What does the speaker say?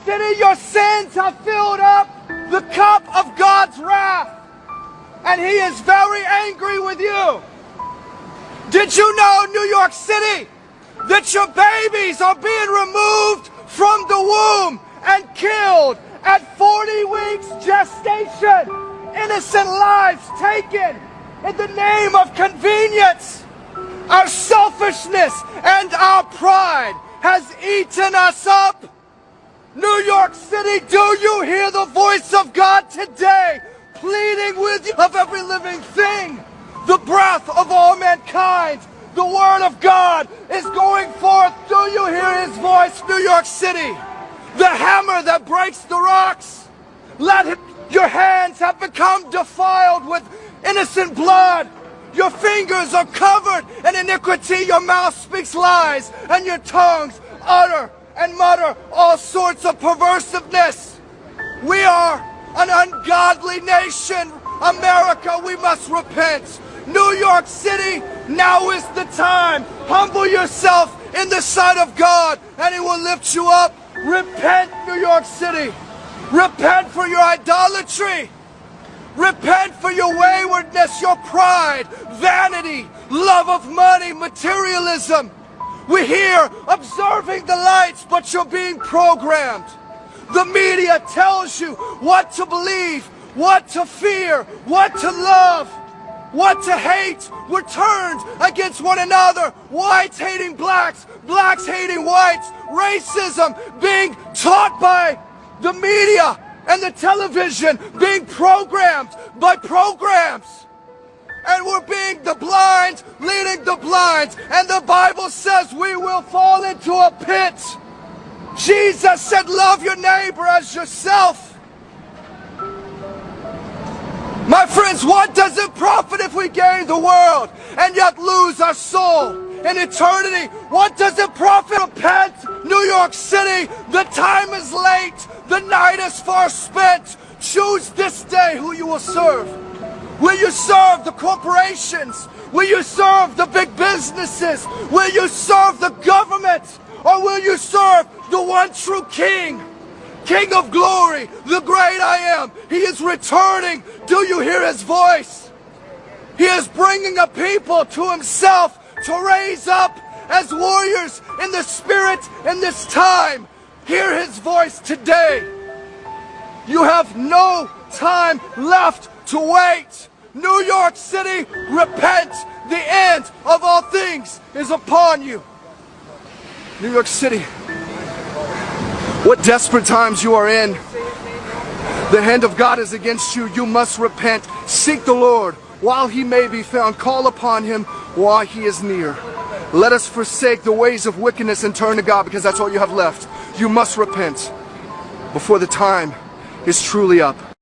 City, your sins have filled up the cup of God's wrath. And He is very angry with you. Did you know, New York City, that your babies are being removed from the womb and killed at 40 weeks gestation? Innocent lives taken in the name of convenience. Our selfishness and our pride has eaten us up. New York City, do you hear the voice of God today, pleading with you of every living thing? The breath of all mankind, the Word of God is going forth. Do you hear His voice, New York City? The hammer that breaks the rocks. Your hands have become defiled with innocent blood. Your fingers are covered in iniquity. Your mouth speaks lies, and your tongues utter and mutter all sorts of perversiveness. We are an ungodly nation. America, we must repent. New York City, now is the time. Humble yourself in the sight of God, and He will lift you up. Repent, New York City. Repent for your idolatry. Repent for your waywardness, your pride, vanity, love of money, materialism. We're here observing the lights, but you're being programmed. The media tells you what to believe, what to fear, what to love, what to hate. We're turned against one another. Whites hating blacks, blacks hating whites. Racism being taught by the media and the television, being programmed by programs. And we're being the blind, leading the blind. And the Bible says we will fall into a pit. Jesus said, love your neighbor as yourself. My friends, what does it profit if we gain the world and yet lose our soul in eternity? What does it profit? Repent, New York City. The time is late. The night is far spent. Choose this day who you will serve. Will you serve the corporations? Will you serve the big businesses? Will you serve the government? Or will you serve the one true King? King of glory, the great I am. He is returning. Do you hear His voice? He is bringing a people to Himself to raise up as warriors in the Spirit in this time. Hear His voice today. You have no time left to wait. New York City, repent. The end of all things is upon you. New York City, what desperate times you are in. The hand of God is against you. You must repent. Seek the Lord while He may be found. Call upon Him while He is near. Let us forsake the ways of wickedness and turn to God, because that's all you have left. You must repent before the time is truly up.